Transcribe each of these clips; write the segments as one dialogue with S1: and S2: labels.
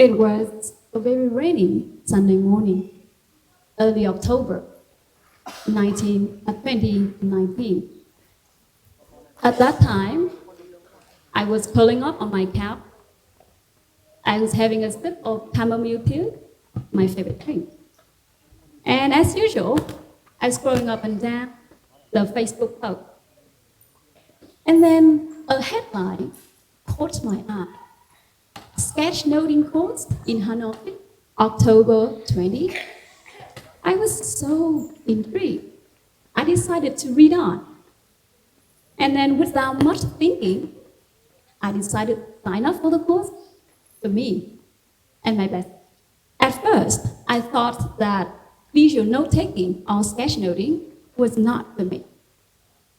S1: It was a very rainy Sunday morning, early October 2019. At that time, I was curling up on my couch. I was having a sip of chamomile tea, my favorite drink. And as usual, I was scrolling up and down the Facebook post. And then a headline caught my eye. Sketchnoting course in Hanoi, October 20. I was so intrigued. I decided to read on. And then without much thinking, I decided to sign up for the course for me and my best. At first, I thought that visual note-taking or sketchnoting was not for me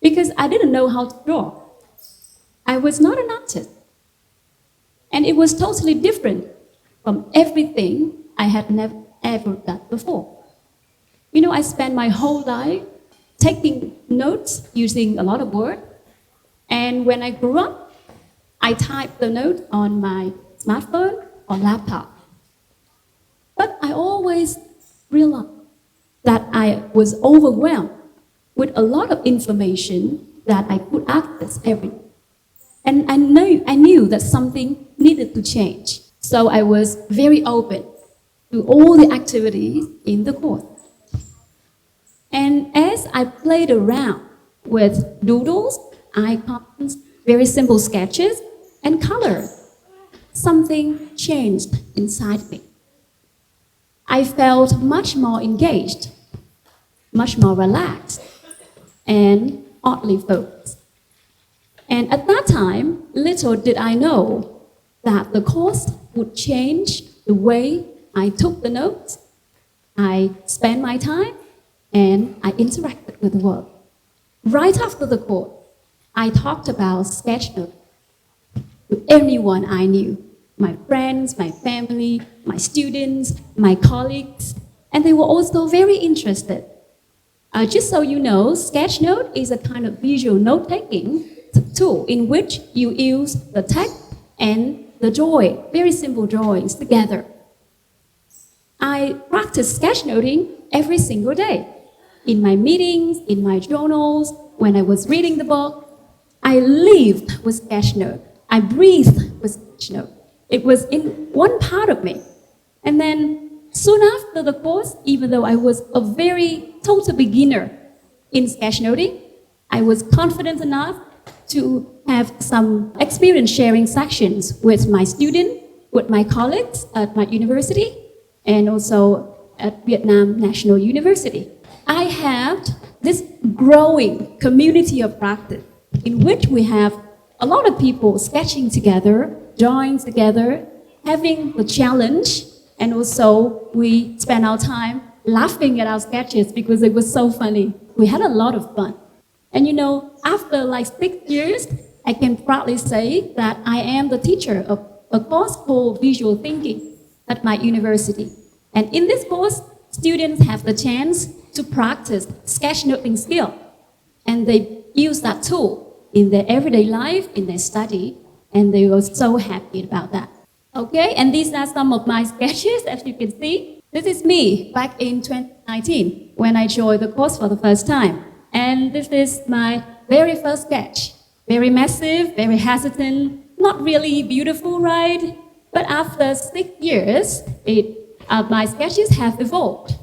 S1: because I didn't know how to draw. I was not an artist. And it was totally different from everything I had never ever done before. You know, I spent my whole life taking notes using a lot of words. And when I grew up, I typed the note on my smartphone or laptop. But I always realized that I was overwhelmed with a lot of information that I could access every day. And I knew that something needed to change. So I was very open to all the activities in the course. And as I played around with doodles, icons, very simple sketches, and colors, something changed inside me. I felt much more engaged, much more relaxed, and oddly focused. And at that time, little did I know that the course would change the way I took the notes, I spent my time, and I interacted with the world. Right after the course, I talked about sketchnoting to everyone I knew, my friends, my family, my students, my colleagues, and they were also very interested. Just so you know, Sketchnote is a kind of visual note-taking tool in which you use the text and the drawing, very simple drawings together. I practice sketchnoting every single day. In my meetings, in my journals, when I was reading the book, I lived with sketchnote. I breathed with sketchnote. It was in one part of me. And then soon after the course, even though I was a very total beginner in sketchnoting, I was confident enough to have some experience sharing sessions with my students, with my colleagues at my university, and also at Vietnam National University. I have this growing community of practice in which we have a lot of people sketching together, drawing together, having the challenge, and also we spend our time laughing at our sketches because it was so funny. We had a lot of fun. And you know, after like 6 years, I can proudly say that I am the teacher of a course called Visual Thinking at my university. And in this course, students have the chance to practice sketchnoting skill. And they use that tool in their everyday life, in their study, and they were so happy about that. Okay, and these are some of my sketches, as you can see. This is me back in 2019 when I joined the course for the first time. And this is my very first sketch. Very massive, very hesitant, not really beautiful, right? But after 6 years, my sketches have evolved.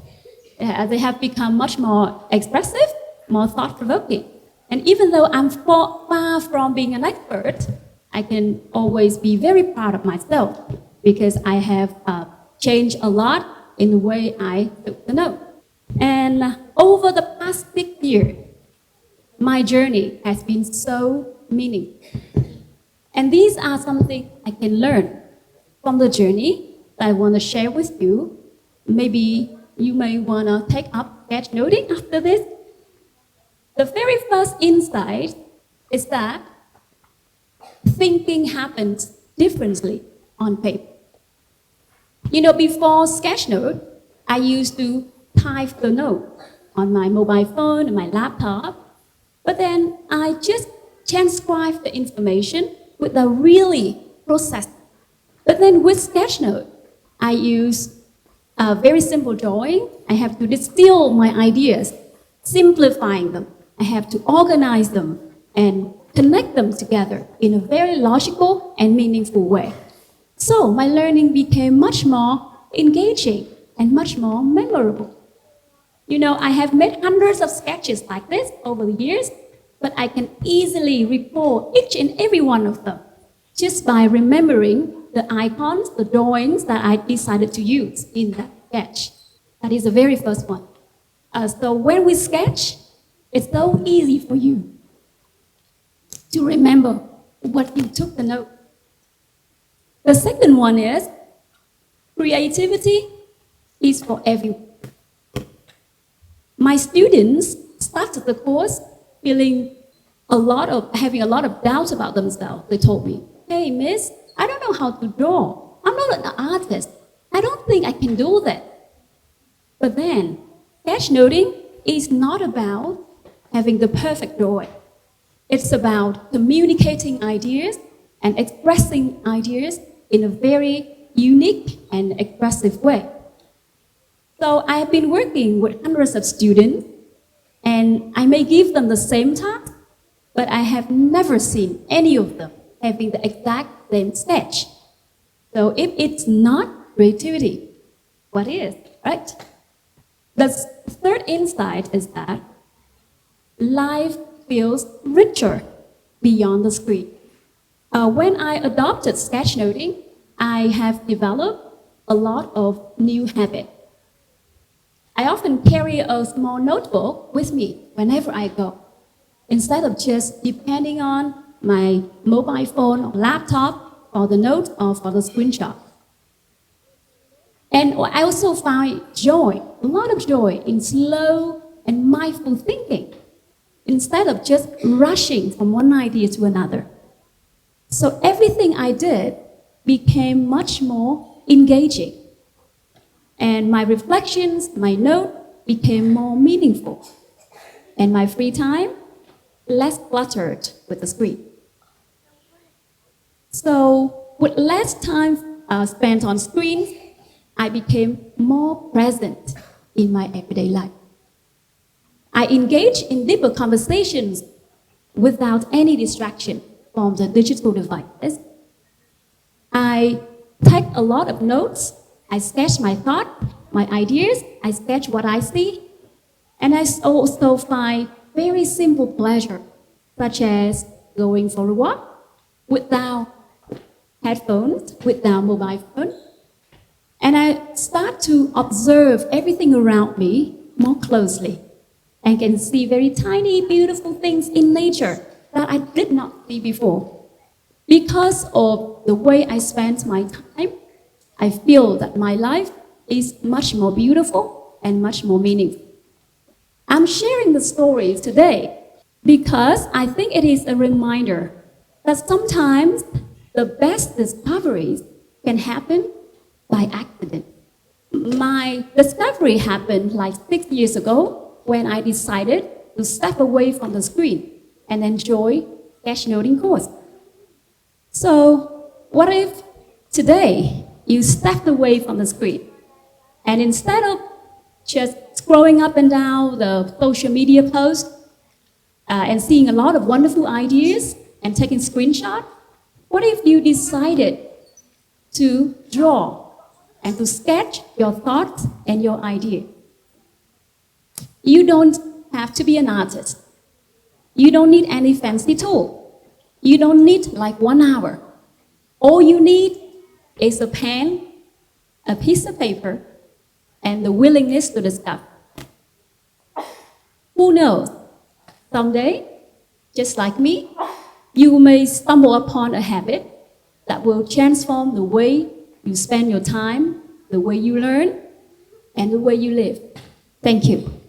S1: They have become much more expressive, more thought-provoking. And even though I'm far from being an expert, I can always be very proud of myself because I have changed a lot in the way I took the note. And over the past 6 years, my journey has been so meaningful. And these are something I can learn from the journey that I want to share with you. Maybe you may want to take up sketchnoting after this. The very first insight is that thinking happens differently on paper. You know, before Sketchnote, I used to type the note on my mobile phone and my laptop, but then I just transcribe the information without really processing. But then with Sketchnote, I use a very simple drawing. I have to distill my ideas, simplifying them. I have to organize them and connect them together in a very logical and meaningful way. So my learning became much more engaging and much more memorable. You know, I have made hundreds of sketches like this over the years, but I can easily recall each and every one of them just by remembering the icons, the drawings that I decided to use in that sketch. That is the very first one. So when we sketch, it's so easy for you to remember what you took the note. The second one is creativity is for everyone. My students started the course having a lot of doubts about themselves. They told me, "Hey, miss, I don't know how to draw. I'm not an artist. I don't think I can do that." But then, sketchnoting is not about having the perfect drawing. It's about communicating ideas and expressing ideas in a very unique and expressive way. So I have been working with hundreds of students, and I may give them the same task, but I have never seen any of them having the exact same sketch. So if it's not creativity, what is, right? The third insight is that life feels richer beyond the screen. When I adopted sketchnoting, I have developed a lot of new habits. I often carry a small notebook with me whenever I go, instead of just depending on my mobile phone or laptop for the notes or for the screenshot. And I also find joy, a lot of joy in slow and mindful thinking, instead of just rushing from one idea to another. So everything I did became much more engaging. And my reflections, my note became more meaningful. And my free time, less cluttered with the screen. So with less time spent on screens, I became more present in my everyday life. I engage in deeper conversations without any distraction from the digital devices. I take a lot of notes. I sketch my thought, my ideas. I sketch what I see. And I also find very simple pleasure, such as going for a walk without headphones, without mobile phone. And I start to observe everything around me more closely and can see very tiny, beautiful things in nature that I did not see before. Because of the way I spend my time, I feel that my life is much more beautiful and much more meaningful. I'm sharing the stories today because I think it is a reminder that sometimes the best discoveries can happen by accident. My discovery happened like 6 years ago when I decided to step away from the screen and enjoy sketchnoting course. So what if today you stepped away from the screen and instead of just scrolling up and down the social media posts and seeing a lot of wonderful ideas and taking screenshots, what if you decided to draw and to sketch your thoughts and your idea? You don't have to be an artist. You don't need any fancy tool. You don't need like 1 hour. All you need is a pen, a piece of paper, and the willingness to discover. Who knows? Someday, just like me, you may stumble upon a habit that will transform the way you spend your time, the way you learn, and the way you live. Thank you.